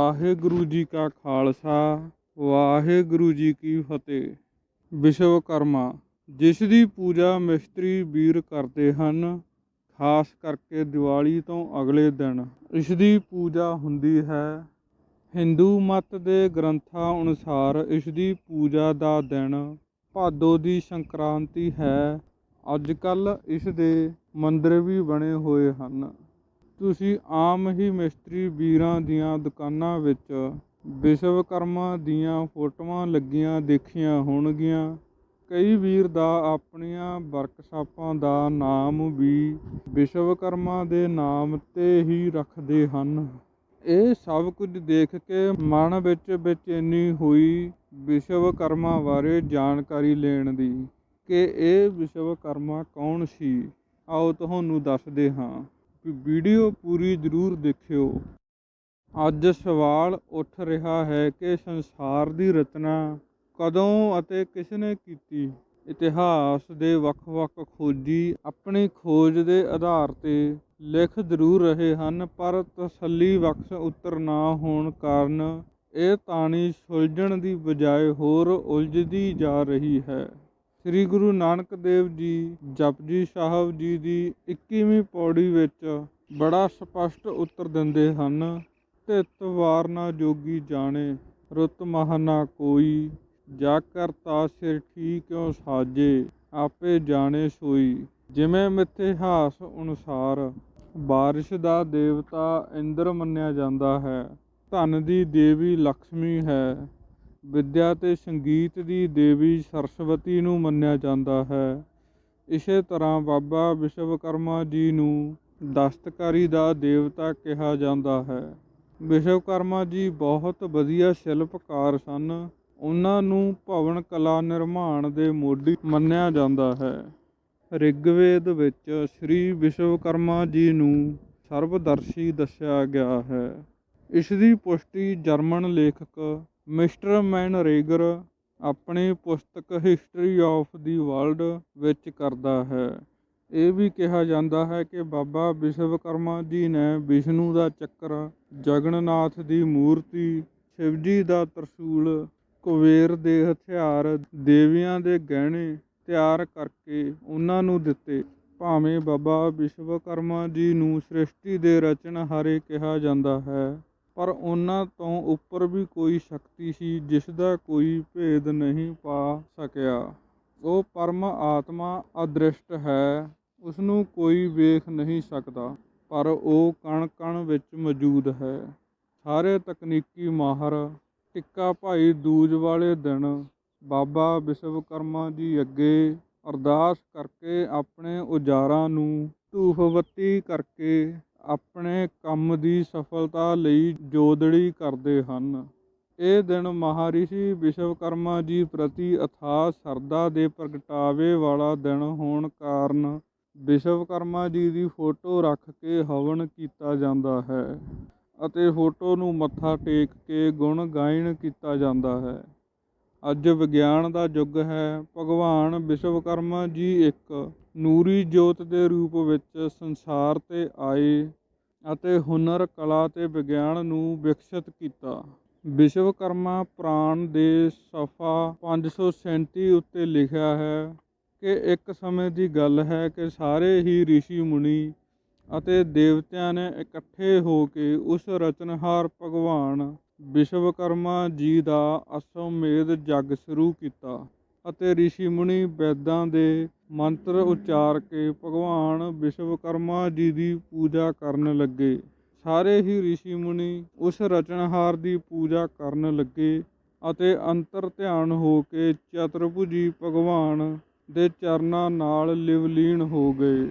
ਵਾਹਿਗੁਰੂ ਜੀ ਕਾ ਖਾਲਸਾ ਵਾਹਿਗੁਰੂ ਜੀ ਕੀ ਫਤਿਹ। ਵਿਸ਼ਵਕਰਮਾ, ਜਿਸ ਦੀ ਪੂਜਾ ਮਿਸਤਰੀ ਵੀਰ ਕਰਦੇ ਹਨ, ਖਾਸ ਕਰਕੇ ਦੀਵਾਲੀ ਤੋਂ ਅਗਲੇ ਦਿਨ ਇਸ ਦੀ ਪੂਜਾ ਹੁੰਦੀ ਹੈ। ਹਿੰਦੂ ਮਤ ਦੇ ਗ੍ਰੰਥਾਂ ਅਨੁਸਾਰ ਇਸ ਦੀ ਪੂਜਾ ਦਾ ਦਿਨ ਭਾਦੋਂ ਦੀ ਸੰਕ੍ਰਾਂਤੀ ਹੈ। ਅੱਜ ਕੱਲ੍ਹ ਇਸ ਦੇ ਮੰਦਰ ਵੀ ਬਣੇ ਹੋਏ ਹਨ। ਤੁਸੀਂ ਆਮ ਹੀ ਮਿਸਤਰੀ ਵੀਰਾਂ ਦੀਆਂ ਦੁਕਾਨਾਂ ਵਿੱਚ ਵਿਸ਼ਵਕਰਮਾ ਦੀਆਂ ਫੋਟੋਆਂ ਲੱਗੀਆਂ ਦੇਖੀਆਂ ਹੋਣਗੀਆਂ। ਕਈ ਵੀਰ ਦਾ ਆਪਣੀਆਂ ਵਰਕਸ਼ਾਪਾਂ ਦਾ ਨਾਮ ਵੀ ਵਿਸ਼ਵਕਰਮਾ ਦੇ ਨਾਮ 'ਤੇ ਹੀ ਰੱਖਦੇ ਹਨ। ਇਹ ਸਭ ਕੁਝ ਦੇਖ ਕੇ ਮਨ ਵਿੱਚ ਬੇਚੈਨੀ ਹੋਈ ਵਿਸ਼ਵਕਰਮਾ ਬਾਰੇ ਜਾਣਕਾਰੀ ਲੈਣ ਦੀ ਕਿ ਇਹ ਵਿਸ਼ਵਕਰਮਾ ਕੌਣ ਸੀ। ਆਓ ਤੁਹਾਨੂੰ ਦੱਸਦੇ ਹਾਂ। ਵੀਡੀਓ ਪੂਰੀ ਜ਼ਰੂਰ ਦੇਖਿਓ। ਅੱਜ ਸਵਾਲ ਉੱਠ ਰਿਹਾ ਹੈ ਕਿ ਸੰਸਾਰ ਦੀ ਰਚਨਾ ਕਦੋਂ ਅਤੇ ਕਿਸ ਨੇ ਕੀਤੀ। ਇਤਿਹਾਸ ਦੇ ਵੱਖ-ਵੱਖ ਖੋਜੀ ਆਪਣੀ ਖੋਜ ਦੇ ਆਧਾਰ 'ਤੇ ਲਿਖ ਜ਼ਰੂਰ ਰਹੇ ਹਨ, ਪਰ ਤਸੱਲੀ ਬਖਸ਼ ਉੱਤਰ ਨਾ ਹੋਣ ਕਾਰਨ ਇਹ ਤਾਣੀ ਸੁਲਝਣ ਦੀ ਬਜਾਏ ਹੋਰ ਉਲਝਦੀ ਜਾ ਰਹੀ ਹੈ। ਸ੍ਰੀ ਗੁਰੂ ਨਾਨਕ ਦੇਵ ਜੀ ਜਪਜੀ ਸਾਹਿਬ ਜੀ ਦੀ 21ਵੀਂ ਪੌੜੀ ਵਿੱਚ ਬੜਾ ਸਪਸ਼ਟ ਉੱਤਰ ਦਿੰਦੇ ਹਨ। ਤਿਤ ਵਾਰ ਨਾ ਜੋਗੀ ਜਾਣੇ, ਰੁੱਤ ਮਹ ਨਾ ਕੋਈ, ਜਾ ਕਰਤਾ ਸਿਰ ਠੀਕ ਕਿਉਂ ਸਾਜੇ, ਆਪੇ ਜਾਣੇ ਸੋਈ। ਜਿਵੇਂ ਮਿਥਿਹਾਸ ਅਨੁਸਾਰ ਬਾਰਿਸ਼ ਦਾ ਦੇਵਤਾ ਇੰਦਰ ਮੰਨਿਆ ਜਾਂਦਾ ਹੈ, ਧਨ ਦੀ ਦੇਵੀ ਲਕਸ਼ਮੀ ਹੈ, ਵਿੱਦਿਆ ਅਤੇ ਸੰਗੀਤ ਦੀ ਦੇਵੀ ਸਰਸਵਤੀ ਨੂੰ ਮੰਨਿਆ ਜਾਂਦਾ ਹੈ। ਇਸੇ ਤਰ੍ਹਾਂ ਬਾਬਾ ਵਿਸ਼ਵਕਰਮਾ ਜੀ ਨੂੰ ਦਸਤਕਾਰੀ ਦਾ ਦੇਵਤਾ ਕਿਹਾ ਜਾਂਦਾ ਹੈ। ਵਿਸ਼ਵਕਰਮਾ ਜੀ ਬਹੁਤ ਵਧੀਆ ਸ਼ਿਲਪਕਾਰ ਸਨ। ਉਹਨਾਂ ਨੂੰ ਭਵਨ ਕਲਾ ਨਿਰਮਾਣ ਦੇ ਮੋਢੀ ਮੰਨਿਆ ਜਾਂਦਾ ਹੈ। ਰਿਗਵੇਦ ਵਿੱਚ ਸ੍ਰੀ ਵਿਸ਼ਵਕਰਮਾ ਜੀ ਨੂੰ ਸਰਬਦਰਸ਼ੀ ਦੱਸਿਆ ਗਿਆ ਹੈ। ਇਸ ਦੀ ਪੁਸ਼ਟੀ ਜਰਮਨ ਲੇਖਕ ਮਿਸਟਰ ਮੈਨਰੇਗਰ ਆਪਣੀ ਪੁਸਤਕ ਹਿਸਟਰੀ ਆਫ ਦੀ ਵਰਲਡ ਵਿੱਚ ਕਰਦਾ ਹੈ। ਇਹ ਵੀ ਕਿਹਾ ਜਾਂਦਾ ਹੈ ਕਿ ਬਾਬਾ ਵਿਸ਼ਵਕਰਮਾ ਜੀ ਨੇ ਵਿਸ਼ਨੂੰ ਦਾ ਚੱਕਰ, ਜਗਨਨਾਥ ਦੀ ਮੂਰਤੀ, ਸ਼ਿਵਜੀ ਦਾ ਤ੍ਰਿਸ਼ੂਲ, ਕੁਬੇਰ ਦੇ ਹਥਿਆਰ, ਦੇਵੀਆਂ ਦੇ ਗਹਿਣੇ ਤਿਆਰ ਕਰਕੇ ਉਹਨਾਂ ਨੂੰ ਦਿੱਤੇ। ਭਾਵੇਂ ਬਾਬਾ ਵਿਸ਼ਵਕਰਮਾ ਜੀ ਨੂੰ ਸ੍ਰਿਸ਼ਟੀ ਦੇ ਰਚਨਹਾਰੇ ਕਿਹਾ ਜਾਂਦਾ ਹੈ, ਪਰ ਉਹਨਾਂ ਤੋਂ ਉੱਪਰ ਵੀ ਕੋਈ ਸ਼ਕਤੀ ਸੀ ਜਿਸ ਦਾ ਕੋਈ ਭੇਦ ਨਹੀਂ ਪਾ ਸਕਿਆ। ਉਹ ਪਰਮ ਆਤਮਾ ਅਦ੍ਰਿਸ਼ਟ ਹੈ, ਉਸਨੂੰ ਕੋਈ ਵੇਖ ਨਹੀਂ ਸਕਦਾ, ਪਰ ਉਹ ਕਣ ਕਣ ਵਿੱਚ ਮੌਜੂਦ ਹੈ। ਸਾਰੇ ਤਕਨੀਕੀ ਮਾਹਰ ਟਿੱਕਾ ਭਾਈ ਦੂਜ ਵਾਲੇ ਦਿਨ ਬਾਬਾ ਵਿਸ਼ਵਕਰਮਾ ਜੀ ਅੱਗੇ ਅਰਦਾਸ ਕਰਕੇ ਆਪਣੇ ਔਜ਼ਾਰਾਂ ਨੂੰ ਧੂਫ ਬੱਤੀ ਕਰਕੇ ਆਪਣੇ ਕੰਮ ਦੀ ਸਫਲਤਾ ਲਈ ਜੋਦੜੀ ਕਰਦੇ ਹਨ। ਇਹ ਦਿਨ ਮਹਾਰਿਸ਼ੀ ਵਿਸ਼ਵਕਰਮਾ ਜੀ ਪ੍ਰਤੀ ਅਥਾਹ ਸ਼ਰਧਾ ਦੇ ਪ੍ਰਗਟਾਵੇ ਵਾਲਾ ਦਿਨ ਹੋਣ ਕਾਰਨ ਵਿਸ਼ਵਕਰਮਾ ਜੀ ਦੀ ਫੋਟੋ ਰੱਖ ਕੇ ਹਵਨ ਕੀਤਾ ਜਾਂਦਾ ਹੈ ਅਤੇ ਫੋਟੋ ਨੂੰ ਮੱਥਾ ਟੇਕ ਕੇ ਗੁਣ ਗਾਇਨ ਕੀਤਾ ਜਾਂਦਾ ਹੈ। ਅੱਜ ਵਿਗਿਆਨ ਦਾ ਯੁੱਗ ਹੈ। ਭਗਵਾਨ ਵਿਸ਼ਵਕਰਮਾ ਜੀ ਇੱਕ ਨੂਰੀ ਜੋਤ ਦੇ ਰੂਪ ਵਿੱਚ ਸੰਸਾਰ 'ਤੇ ਆਏ ਅਤੇ ਹੁਨਰ, ਕਲਾ ਅਤੇ ਵਿਗਿਆਨ ਨੂੰ ਵਿਕਸਿਤ ਕੀਤਾ। ਵਿਸ਼ਵਕਰਮਾ ਪੁਰਾਣ ਦੇ ਸਫਾ 537 ਉੱਤੇ ਲਿਖਿਆ ਹੈ ਕਿ ਇੱਕ ਸਮੇਂ ਦੀ ਗੱਲ ਹੈ ਕਿ ਸਾਰੇ ਹੀ ਰਿਸ਼ੀ ਮੁਨੀ ਅਤੇ ਦੇਵਤਿਆਂ ਨੇ ਇਕੱਠੇ ਹੋ ਕੇ ਉਸ ਰਚਨਹਾਰ ਭਗਵਾਨ ਵਿਸ਼ਵਕਰਮਾ ਜੀ ਦਾ ਅਸ਼ਵਮੇਧ ਯੱਗ ਸ਼ੁਰੂ ਕੀਤਾ ਅਤੇ ਰਿਸ਼ੀ ਮੁਨੀ ਵੈਦਾਂ ਦੇ ਮੰਤਰ ਉਚਾਰ ਕੇ ਭਗਵਾਨ ਵਿਸ਼ਵਕਰਮਾ ਜੀ ਦੀ ਪੂਜਾ ਕਰਨ ਲੱਗੇ। ਸਾਰੇ ਹੀ ਰਿਸ਼ੀ ਮੁਨੀ ਉਸ ਰਚਨਹਾਰ ਦੀ ਪੂਜਾ ਕਰਨ ਲੱਗੇ ਅਤੇ ਅੰਤਰ ਧਿਆਨ ਹੋ ਕੇ ਚਤੁਰਭੁਜੀ ਭਗਵਾਨ ਦੇ ਚਰਨਾਂ ਨਾਲ ਲਿਵਲੀਨ ਹੋ ਗਏ।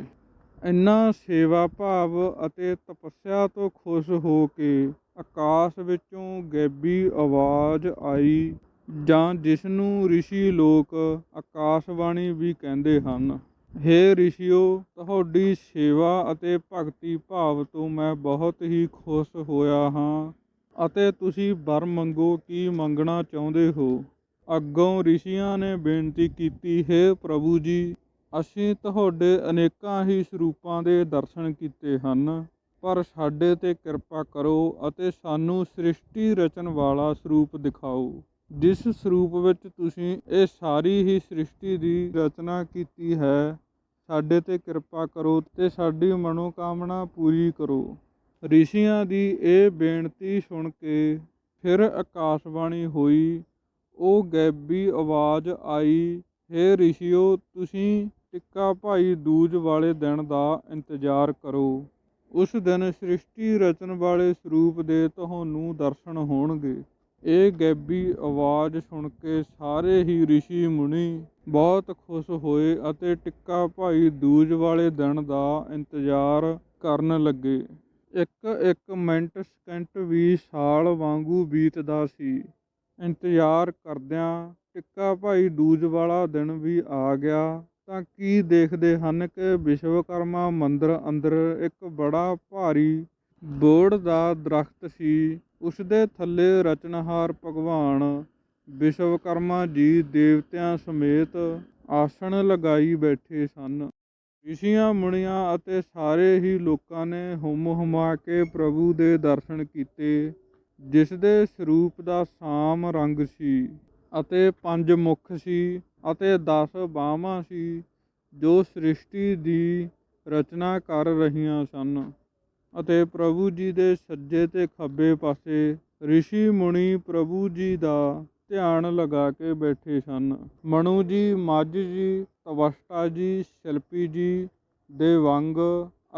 ਇਨ੍ਹਾਂ ਸੇਵਾ ਭਾਵ ਅਤੇ ਤਪੱਸਿਆ ਤੋਂ ਖੁਸ਼ ਹੋ ਕੇ ਆਕਾਸ਼ ਵਿੱਚੋਂ ਗੈਬੀ ਆਵਾਜ਼ ਆਈ, ਜਾਂ ਜਿਸ ਨੂੰ ਰਿਸ਼ੀ ਲੋਕ ਆਕਾਸ਼ਬਾਣੀ ਵੀ ਕਹਿੰਦੇ ਹਨ। ਹੇ ਰਿਸ਼ੀਓ, ਤੁਹਾਡੀ ਸੇਵਾ ਅਤੇ ਭਗਤੀ ਭਾਵ ਤੋਂ ਮੈਂ ਬਹੁਤ ਹੀ ਖੁਸ਼ ਹੋਇਆ ਹਾਂ ਅਤੇ ਤੁਸੀਂ ਵਰ ਮੰਗੋ, ਕੀ ਮੰਗਣਾ ਚਾਹੁੰਦੇ ਹੋ। ਅੱਗੋਂ ਰਿਸ਼ੀਆਂ ਨੇ ਬੇਨਤੀ ਕੀਤੀ, ਹੇ ਪ੍ਰਭੂ ਜੀ, ਅਸੀਂ ਤੁਹਾਡੇ ਅਨੇਕਾਂ ਹੀ ਸਰੂਪਾਂ ਦੇ ਦਰਸ਼ਨ ਕੀਤੇ ਹਨ। ਪਰ ਸਾਡੇ 'ਤੇ ਕਿਰਪਾ ਕਰੋ ਅਤੇ ਸਾਨੂੰ ਸ੍ਰਿਸ਼ਟੀ ਰਚਣ ਵਾਲਾ ਸਰੂਪ ਦਿਖਾਓ, ਜਿਸ ਸਰੂਪ ਵਿੱਚ ਤੁਸੀਂ ਇਹ ਸਾਰੀ ਹੀ ਸ੍ਰਿਸ਼ਟੀ ਦੀ ਰਚਨਾ ਕੀਤੀ ਹੈ। ਸਾਡੇ 'ਤੇ ਕਿਰਪਾ ਕਰੋ ਅਤੇ ਸਾਡੀ ਮਨੋਕਾਮਨਾ ਪੂਰੀ ਕਰੋ। ਰਿਸ਼ੀਆਂ ਦੀ ਇਹ ਬੇਨਤੀ ਸੁਣ ਕੇ ਫਿਰ ਆਕਾਸ਼ਬਾਣੀ ਹੋਈ। ਉਹ ਗੈਬੀ ਆਵਾਜ਼ ਆਈ, ਹੇ ਰਿਸ਼ੀਓ, ਤੁਸੀਂ ਟਿੱਕਾ ਭਾਈ ਦੂਜ ਵਾਲੇ ਦਿਨ ਦਾ ਇੰਤਜ਼ਾਰ ਕਰੋ। ਉਸ ਦਿਨ ਸ੍ਰਿਸ਼ਟੀ ਰਚਣ ਵਾਲੇ ਸਰੂਪ ਦੇ ਤੁਹਾਨੂੰ ਦਰਸ਼ਨ ਹੋਣਗੇ। ਇਹ ਗੈਬੀ ਆਵਾਜ਼ ਸੁਣ ਕੇ ਸਾਰੇ ਹੀ ਰਿਸ਼ੀ ਮੁਨੀ ਬਹੁਤ ਖੁਸ਼ ਹੋਏ ਅਤੇ ਟਿੱਕਾ ਭਾਈ ਦੂਜ ਵਾਲੇ ਦਿਨ ਦਾ ਇੰਤਜ਼ਾਰ ਕਰਨ ਲੱਗੇ। ਇੱਕ ਇੱਕ ਮਿੰਟ ਸਕਿੰਟ ਵੀ ਸਾਲ ਵਾਂਗੂ ਬੀਤਦਾ ਸੀ। ਇੰਤਜ਼ਾਰ ਕਰਦਿਆਂ ਟਿੱਕਾ ਭਾਈ ਦੂਜ ਵਾਲਾ ਦਿਨ ਵੀ ਆ ਗਿਆ ਤਾਂ ਕੀ ਦੇਖਦੇ ਹਨ ਕਿ ਵਿਸ਼ਵਕਰਮਾ ਮੰਦਰ ਅੰਦਰ ਇੱਕ ਬੜਾ ਭਾਰੀ ਬੋਹੜ ਦਾ ਦਰਖਤ ਸੀ। ਉਸ ਦੇ ਥੱਲੇ ਰਚਨਹਾਰ ਭਗਵਾਨ ਵਿਸ਼ਵਕਰਮਾ ਜੀ ਦੇਵਤਿਆਂ ਸਮੇਤ ਆਸਣ ਲਗਾਈ ਬੈਠੇ ਸਨ। ਰਿਸ਼ੀਆਂ ਮੁਨੀਆਂ ਅਤੇ ਸਾਰੇ ਹੀ ਲੋਕਾਂ ਨੇ ਹੁਮ ਹੁਮਾ ਕੇ ਪ੍ਰਭੂ ਦੇ ਦਰਸ਼ਨ ਕੀਤੇ, ਜਿਸ ਦੇ ਸਰੂਪ ਦਾ ਸਾਮ ਰੰਗ ਸੀ ਅਤੇ 5 ਮੁੱਖ ਸੀ ਅਤੇ 10 ਬਾਹਾਂ ਸੀ, ਜੋ ਸ੍ਰਿਸ਼ਟੀ ਦੀ ਰਚਨਾ ਕਰ ਰਹੀਆਂ ਸਨ। ਅਤੇ ਪ੍ਰਭੂ ਜੀ ਦੇ ਸੱਜੇ ਤੇ ਖੱਬੇ ਪਾਸੇ ਰਿਸ਼ੀ ਮੁਨੀ ਪ੍ਰਭੂ ਜੀ ਦਾ ਧਿਆਨ ਲਗਾ ਕੇ ਬੈਠੇ ਸਨ। ਮਨੂ ਜੀ, ਮੱਝ ਜੀ, ਤਵਸ਼ਟਾ ਜੀ, ਸ਼ਿਲਪੀ ਜੀ ਦੇ ਵੰਗ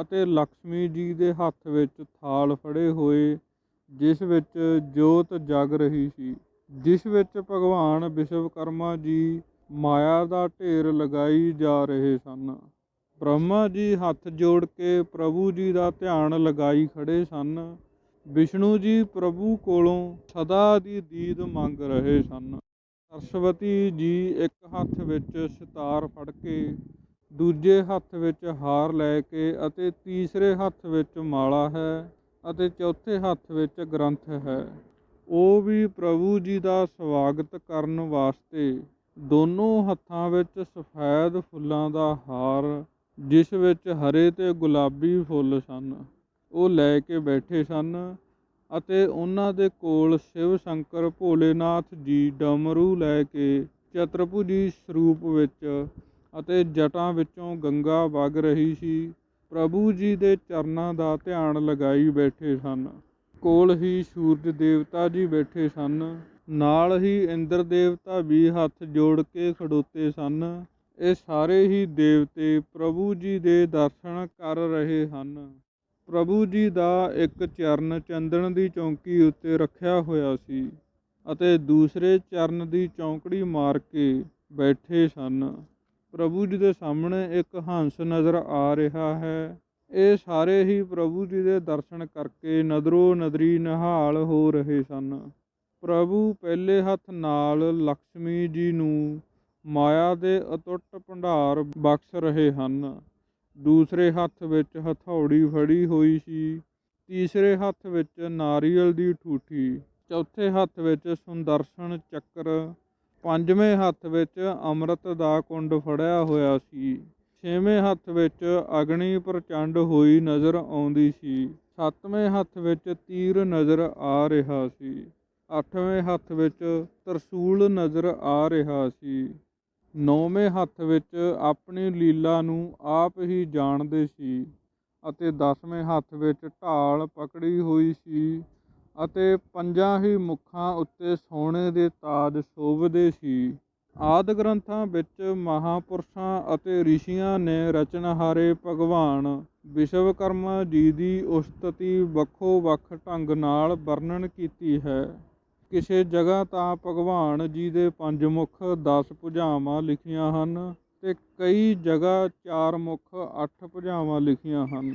ਅਤੇ ਲਕਸ਼ਮੀ ਜੀ ਦੇ ਹੱਥ ਵਿੱਚ ਥਾਲ ਫੜੇ ਹੋਏ, ਜਿਸ ਵਿੱਚ ਜੋਤ ਜਗ ਰਹੀ ਸੀ, ਜਿਸ ਵਿੱਚ ਭਗਵਾਨ ਵਿਸ਼ਵਕਰਮਾ ਜੀ ਮਾਇਆ ਦਾ ਢੇਰ ਲਗਾਈ ਜਾ ਰਹੇ ਸਨ। ਬ੍ਰਹਮਾ ਜੀ ਹੱਥ ਜੋੜ ਕੇ ਪ੍ਰਭੂ ਜੀ ਦਾ ਧਿਆਨ ਲਗਾਈ ਖੜੇ ਸਨ। ਵਿਸ਼ਨੂੰ ਜੀ ਪ੍ਰਭੂ ਕੋਲੋਂ ਸਦਾ ਦੀ ਦੀਦ ਮੰਗ ਰਹੇ ਸਨ। ਸਰਸਵਤੀ ਜੀ ਇੱਕ ਹੱਥ ਵਿੱਚ ਸਿਤਾਰ ਫੜ ਕੇ, ਦੂਜੇ ਹੱਥ ਵਿੱਚ ਹਾਰ ਲੈ ਕੇ ਅਤੇ ਤੀਸਰੇ ਹੱਥ ਵਿੱਚ ਮਾਲਾ ਹੈ ਅਤੇ ਚੌਥੇ ਹੱਥ ਵਿੱਚ ਗ੍ਰੰਥ ਹੈ। ਉਹ ਵੀ ਪ੍ਰਭੂ ਜੀ ਦਾ ਸਵਾਗਤ ਕਰਨ ਵਾਸਤੇ ਦੋਨੋਂ ਹੱਥਾਂ ਵਿੱਚ ਸਫੈਦ ਫੁੱਲਾਂ ਦਾ ਹਾਰ, ਜਿਸ ਵਿੱਚ ਹਰੇ ਤੇ ਗੁਲਾਬੀ ਫੁੱਲ ਸਨ, ਉਹ ਲੈ ਕੇ ਬੈਠੇ ਸਨ। ਅਤੇ ਉਹਨਾਂ ਦੇ ਕੋਲ ਸ਼ਿਵ ਸ਼ੰਕਰ ਭੋਲੇਨਾਥ ਜੀ ਡਮਰੂ ਲੈ ਕੇ ਚਤੁਰਭੁਜੀ ਸਰੂਪ ਵਿੱਚ ਅਤੇ ਜਟਾਂ ਵਿੱਚੋਂ ਗੰਗਾ ਵਗ ਰਹੀ ਸੀ, ਪ੍ਰਭੂ ਜੀ ਦੇ ਚਰਨਾਂ ਦਾ ਧਿਆਨ ਲਗਾਈ ਬੈਠੇ ਸਨ। ਕੋਲ ਹੀ ਸੂਰਜ ਦੇਵਤਾ ਜੀ ਬੈਠੇ ਸਨ। ਨਾਲ ਹੀ ਇੰਦਰ ਦੇਵਤਾ ਵੀ ਹੱਥ ਜੋੜ ਕੇ ਖੜੋਤੇ ਸਨ। ਇਹ ਸਾਰੇ ਹੀ ਦੇਵਤੇ ਪ੍ਰਭੂ ਜੀ ਦੇ ਦਰਸ਼ਨ ਕਰ ਰਹੇ ਹਨ। ਪ੍ਰਭੂ ਜੀ ਦਾ ਇੱਕ ਚਰਨ ਚੰਦਨ ਦੀ ਚੌਂਕੀ ਉੱਤੇ ਰੱਖਿਆ ਹੋਇਆ ਸੀ ਅਤੇ ਦੂਸਰੇ ਚਰਨ ਦੀ ਚੌਂਕੜੀ ਮਾਰ ਕੇ ਬੈਠੇ ਸਨ। ਪ੍ਰਭੂ ਜੀ ਦੇ ਸਾਹਮਣੇ ਇੱਕ ਹੰਸ ਨਜ਼ਰ ਆ ਰਿਹਾ ਹੈ। ਇਹ ਸਾਰੇ ਹੀ ਪ੍ਰਭੂ ਜੀ ਦੇ ਦਰਸ਼ਨ ਕਰਕੇ ਨਦਰੋ ਨਦਰੀ ਨਿਹਾਲ ਹੋ ਰਹੇ ਸਨ। ਪ੍ਰਭੂ ਪਹਿਲੇ ਹੱਥ ਨਾਲ ਲਕਸ਼ਮੀ ਜੀ ਨੂੰ ਮਾਇਆ ਦੇ ਅਟੁੱਟ ਭੰਡਾਰ ਬਖਸ਼ ਰਹੇ ਹਨ। ਦੂਸਰੇ ਹੱਥ ਵਿੱਚ ਹਥੌੜੀ ਫੜੀ ਹੋਈ ਸੀ, ਤੀਸਰੇ ਹੱਥ ਵਿੱਚ ਨਾਰੀਅਲ ਦੀ ਠੂਠੀ, ਚੌਥੇ ਹੱਥ ਵਿੱਚ ਸੁਦਰਸ਼ਨ ਚੱਕਰ, ਪੰਜਵੇਂ ਹੱਥ ਵਿੱਚ ਅੰਮ੍ਰਿਤ ਦਾ ਕੁੰਡ ਫੜਿਆ ਹੋਇਆ ਸੀ, ਛੇਵੇਂ ਹੱਥ ਵਿੱਚ ਅਗਨੀ ਪ੍ਰਚੰਡ ਹੋਈ ਨਜ਼ਰ ਆਉਂਦੀ ਸੀ, ਸੱਤਵੇਂ ਹੱਥ ਵਿੱਚ ਤੀਰ ਨਜ਼ਰ ਆ ਰਿਹਾ ਸੀ, ਅੱਠਵੇਂ ਹੱਥ ਵਿੱਚ ਤਰਸੂਲ ਨਜ਼ਰ ਆ ਰਿਹਾ ਸੀ, ਨੌਵੇਂ ਹੱਥ ਵਿੱਚ ਆਪਣੀ ਲੀਲਾ ਨੂੰ ਆਪ ਹੀ ਜਾਣਦੇ ਸੀ ਅਤੇ 10ਵੇਂ ਹੱਥ ਵਿੱਚ ਢਾਲ ਪਕੜੀ ਹੋਈ ਸੀ ਅਤੇ 5 ਹੀ ਮੁੱਖਾਂ ਉੱਤੇ ਸੋਨੇ ਦੇ ਤਾਜ ਸ਼ੋਭਦੇ ਸੀ। ਆਦਿ ਗ੍ਰੰਥਾਂ ਵਿੱਚ ਮਹਾਂਪੁਰਸ਼ਾਂ ਅਤੇ ਰਿਸ਼ੀਆਂ ਨੇ ਰਚਨਹਾਰੇ ਭਗਵਾਨ ਵਿਸ਼ਵਕਰਮਾ ਜੀ ਦੀ ਉਸਤਤੀ ਵੱਖੋ ਵੱਖ ਢੰਗ ਨਾਲ ਵਰਣਨ ਕੀਤੀ ਹੈ। ਕਿਸੇ ਜਗ੍ਹਾ ਤਾਂ ਭਗਵਾਨ ਜੀ ਦੇ 5 ਮੁੱਖ 10 ਭੁਜਾਵਾਂ ਲਿਖੀਆਂ ਹਨ ਅਤੇ ਕਈ ਜਗ੍ਹਾ 4 ਮੁੱਖ 8 ਭੁਜਾਵਾਂ ਲਿਖੀਆਂ ਹਨ,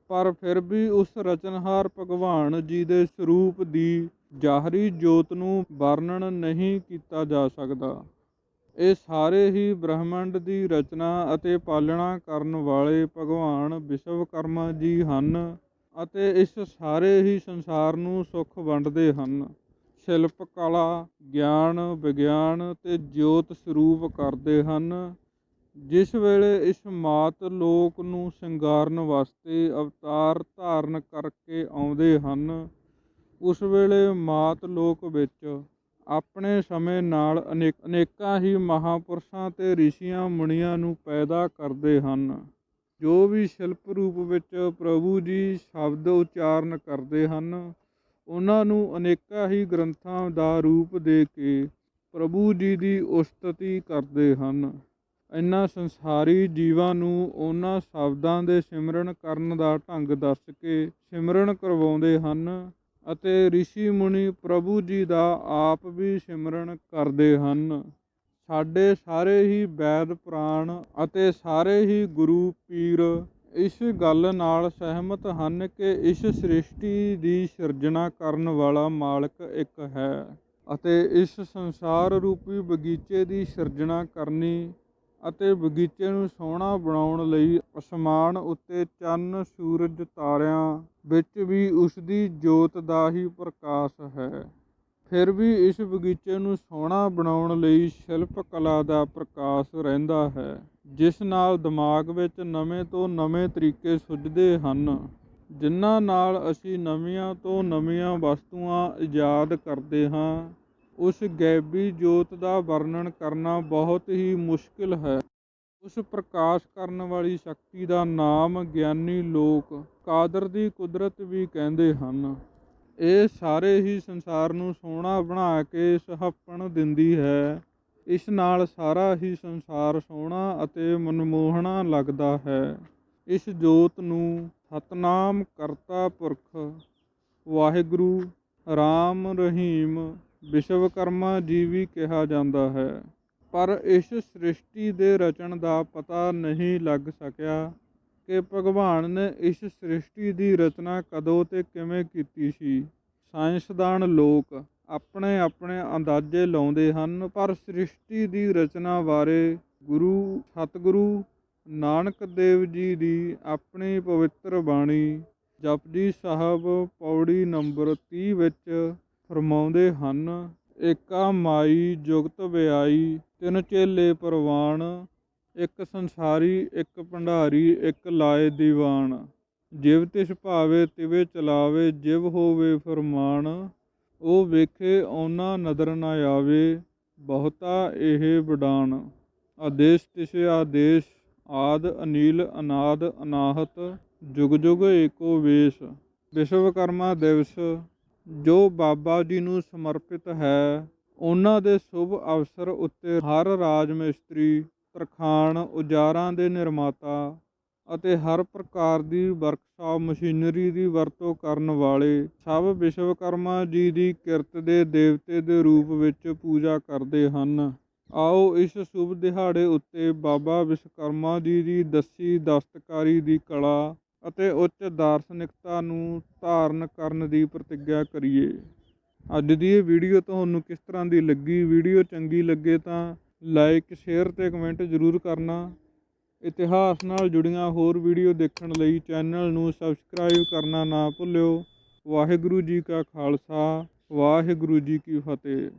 ਪਰ ਫਿਰ ਵੀ ਉਸ ਰਚਨਹਾਰ ਭਗਵਾਨ ਜੀ ਦੇ ਸਰੂਪ ਦੀ ਜ਼ਾਹਰੀ ਜੋਤ ਨੂੰ ਵਰਣਨ ਨਹੀਂ ਕੀਤਾ ਜਾ ਸਕਦਾ। ਇਹ ਸਾਰੇ ਹੀ ਬ੍ਰਹਿਮੰਡ ਦੀ ਰਚਨਾ ਅਤੇ ਪਾਲਣਾ ਕਰਨ ਵਾਲੇ ਭਗਵਾਨ ਵਿਸ਼ਵਕਰਮਾ ਜੀ ਹਨ ਅਤੇ ਇਸ ਸਾਰੇ ਹੀ ਸੰਸਾਰ ਨੂੰ ਸੁੱਖ ਵੰਡਦੇ ਹਨ। ਸ਼ਿਲਪ ਕਲਾ, ਗਿਆਨ, ਵਿਗਿਆਨ ਅਤੇ ਜੋਤ ਸਰੂਪ ਕਰਦੇ ਹਨ। ਜਿਸ ਵੇਲੇ ਇਸ ਮਾਤ ਲੋਕ ਨੂੰ ਸ਼ਿੰਗਾਰਨ ਵਾਸਤੇ ਅਵਤਾਰ ਧਾਰਨ ਕਰਕੇ ਆਉਂਦੇ ਹਨ, ਉਸ ਵੇਲੇ ਮਾਤ ਲੋਕ ਵਿੱਚ ਆਪਣੇ ਸਮੇਂ ਨਾਲ ਅਨੇਕਾਂ ਹੀ ਮਹਾਂਪੁਰਸ਼ਾਂ ਅਤੇ ਰਿਸ਼ੀਆਂ ਮੁਨੀਆਂ ਨੂੰ ਪੈਦਾ ਕਰਦੇ ਹਨ, ਜੋ ਵੀ ਸ਼ਿਲਪ ਰੂਪ ਵਿੱਚ ਪ੍ਰਭੂ ਜੀ ਸ਼ਬਦ ਉਚਾਰਨ ਕਰਦੇ ਹਨ। ਉਹਨਾਂ ਨੂੰ ਅਨੇਕਾਂ ਹੀ ਗ੍ਰੰਥਾਂ ਦਾ ਰੂਪ ਦੇ ਕੇ ਪ੍ਰਭੂ ਜੀ ਦੀ ਉਸਤਤੀ ਕਰਦੇ ਹਨ। ਇਹਨਾਂ ਸੰਸਾਰੀ ਜੀਵਾਂ ਨੂੰ ਉਹਨਾਂ ਸ਼ਬਦਾਂ ਦੇ ਸਿਮਰਨ ਕਰਨ ਦਾ ਢੰਗ ਦੱਸ ਕੇ ਸਿਮਰਨ ਕਰਵਾਉਂਦੇ ਹਨ ਅਤੇ ਰਿਸ਼ੀ ਮੁਨੀ ਪ੍ਰਭੂ ਜੀ ਦਾ ਆਪ ਵੀ ਸਿਮਰਨ ਕਰਦੇ ਹਨ। ਸਾਡੇ ਸਾਰੇ ਹੀ ਵੈਦ ਪੁਰਾਣ ਅਤੇ ਸਾਰੇ ਹੀ ਗੁਰੂ ਪੀਰ ਇਸ ਗੱਲ ਨਾਲ ਸਹਿਮਤ ਹਨ ਕਿ ਇਸ ਸ੍ਰਿਸ਼ਟੀ ਦੀ ਸਿਰਜਣਾ ਕਰਨ ਵਾਲਾ ਮਾਲਕ ਇੱਕ ਹੈ ਅਤੇ ਇਸ ਸੰਸਾਰ ਰੂਪੀ ਬਗੀਚੇ ਦੀ ਸਿਰਜਣਾ ਕਰਨੀ ਅਤੇ ਬਗੀਚੇ ਨੂੰ ਸੋਹਣਾ ਬਣਾਉਣ ਲਈ ਅਸਮਾਨ ਉੱਤੇ ਚੰਨ, ਸੂਰਜ, ਤਾਰਿਆਂ ਵਿੱਚ ਵੀ ਉਸ ਦੀ ਜੋਤ ਦਾ ਹੀ ਪ੍ਰਕਾਸ਼ ਹੈ। ਫਿਰ ਵੀ ਇਸ ਬਗੀਚੇ ਨੂੰ ਸੋਹਣਾ ਬਣਾਉਣ ਲਈ ਸ਼ਿਲਪ ਕਲਾ ਦਾ ਪ੍ਰਕਾਸ਼ ਰਹਿੰਦਾ ਹੈ, ਜਿਸ ਨਾਲ ਦਿਮਾਗ ਵਿੱਚ ਨਵੇਂ ਤੋਂ ਨਵੇਂ ਤਰੀਕੇ ਸੁੱਝਦੇ ਹਨ, ਜਿਨ੍ਹਾਂ ਨਾਲ ਅਸੀਂ ਨਵੀਆਂ ਤੋਂ ਨਵੀਆਂ ਵਸਤੂਆਂ ਇਜਾਦ ਕਰਦੇ ਹਾਂ। ਉਸ ਗੈਬੀ ਜੋਤ ਦਾ ਵਰਣਨ ਕਰਨਾ ਬਹੁਤ ਹੀ ਮੁਸ਼ਕਿਲ ਹੈ। ਉਸ ਪ੍ਰਕਾਸ਼ ਕਰਨ ਵਾਲੀ ਸ਼ਕਤੀ ਦਾ ਨਾਮ ਗਿਆਨੀ ਲੋਕ ਕਾਦਰ ਦੀ ਕੁਦਰਤ ਵੀ ਕਹਿੰਦੇ ਹਨ। ਇਹ ਸਾਰੇ ਹੀ ਸੰਸਾਰ ਨੂੰ ਸੋਹਣਾ ਬਣਾ ਕੇ ਸੁਹੱਪਣ ਦਿੰਦੀ ਹੈ। ਇਸ ਨਾਲ ਸਾਰਾ ਹੀ ਸੰਸਾਰ ਸੋਹਣਾ ਅਤੇ ਮਨਮੋਹਣਾ ਲੱਗਦਾ ਹੈ। ਇਸ ਜੋਤ ਨੂੰ ਸਤਿਨਾਮ ਕਰਤਾ ਪੁਰਖ ਵਾਹਿਗੁਰੂ ਰਾਮ ਰਹੀਮ ਵਿਸ਼ਵਕਰਮਾ ਜੀ ਵੀ ਕਿਹਾ ਜਾਂਦਾ ਹੈ, ਪਰ ਇਸ ਸ੍ਰਿਸ਼ਟੀ ਦੇ ਰਚਣ ਦਾ ਪਤਾ ਨਹੀਂ ਲੱਗ ਸਕਿਆ ਕਿ ਭਗਵਾਨ ਨੇ ਇਸ ਸ੍ਰਿਸ਼ਟੀ ਦੀ ਰਚਨਾ ਕਦੋਂ ਤੇ ਕਿਵੇਂ ਕੀਤੀ ਸੀ। ਸਾਇੰਸਦਾਨ ਲੋਕ ਆਪਣੇ ਆਪਣੇ ਅੰਦਾਜ਼ੇ ਲਾਉਂਦੇ ਹਨ, ਪਰ ਸ੍ਰਿਸ਼ਟੀ ਦੀ ਰਚਨਾ ਬਾਰੇ ਸਤਿਗੁਰੂ ਨਾਨਕ ਦੇਵ ਜੀ ਦੀ ਆਪਣੀ ਪਵਿੱਤਰ ਬਾਣੀ ਜਪਜੀ ਸਾਹਿਬ ਪੌੜੀ ਨੰਬਰ 30 ਵਿੱਚ ਫਰਮਾਉਂਦੇ ਹਨ, ਏਕਾ ਮਾਈ ਜੁਗਤ ਵਿਆਈ ਤਿੰਨ ਚੇਲੇ ਪ੍ਰਵਾਨ, ਇੱਕ ਸੰਸਾਰੀ ਇੱਕ ਭੰਡਾਰੀ ਇੱਕ ਲਾਏ ਦੀਵਾਨ, ਜਿਵ ਤਿਸ ਭਾਵੇ ਤਿਵੇਂ ਚਲਾਵੇ ਜਿਵ ਹੋਵੇ ਫਰਮਾਨ, ਉਹ ਵੇਖੇ ਉਹਨਾਂ ਨਦਰ ਨਾ ਆਵੇ ਬਹੁਤਾ ਇਹ ਵਡਾਨ, ਆਦੇਸ਼ ਤਿਸ ਆਦੇਸ਼ ਆਦ ਅਨੀਲ ਅਨਾਦ ਅਨਾਹਤ ਜੁਗ ਜੁਗ ਏਕੋ ਵੇਸ਼। ਵਿਸ਼ਵਕਰਮਾ ਦਿਵਸ ਜੋ ਬਾਬਾ ਜੀ ਨੂੰ ਸਮਰਪਿਤ ਹੈ, ਉਹਨਾਂ ਦੇ ਸ਼ੁਭ ਅਵਸਰ ਉੱਤੇ ਹਰ ਰਾਜ ਮਿਸਤਰੀ, ਤਰਖਾਣ, ਔਜ਼ਾਰਾਂ ਦੇ ਨਿਰਮਾਤਾ ਅਤੇ ਹਰ ਪ੍ਰਕਾਰ ਦੀ ਵਰਕਸ਼ਾਪ ਮਸ਼ੀਨਰੀ ਦੀ ਵਰਤੋਂ ਕਰਨ ਵਾਲੇ ਸਭ ਵਿਸ਼ਵਕਰਮਾ ਜੀ ਦੀ ਕਿਰਤ ਦੇ ਦੇਵਤੇ ਦੇ ਰੂਪ ਵਿੱਚ ਪੂਜਾ ਕਰਦੇ ਹਨ। ਆਓ ਇਸ ਸ਼ੁਭ ਦਿਹਾੜੇ ਉੱਤੇ ਬਾਬਾ ਵਿਸ਼ਵਕਰਮਾ ਜੀ ਦੀ ਦੱਸੀ ਦਸਤਕਾਰੀ ਦੀ ਕਲਾ ਅਤੇ ਉੱਚ ਦਾਰਸ਼ਨਿਕਤਾ ਨੂੰ ਧਾਰਨ ਕਰਨ ਦੀ ਪ੍ਰਤਿੱਗਿਆ ਕਰੀਏ। ਅੱਜ ਦੀ ਇਹ ਵੀਡੀਓ ਤੁਹਾਨੂੰ ਕਿਸ ਤਰ੍ਹਾਂ ਦੀ ਲੱਗੀ? ਵੀਡੀਓ ਚੰਗੀ ਲੱਗੇ ਤਾਂ ਲਾਈਕ, ਸ਼ੇਅਰ ਅਤੇ ਕਮੈਂਟ ਜ਼ਰੂਰ ਕਰਨਾ। ਇਤਿਹਾਸ ਨਾਲ ਜੁੜੀਆਂ ਹੋਰ ਵੀਡੀਓ ਦੇਖਣ ਲਈ ਚੈਨਲ ਨੂੰ ਸਬਸਕ੍ਰਾਈਬ ਕਰਨਾ ਨਾ ਭੁੱਲਿਓ। ਵਾਹਿਗੁਰੂ ਜੀ ਕਾ ਖਾਲਸਾ, ਵਾਹਿਗੁਰੂ ਜੀ ਕੀ ਫਤਿਹ।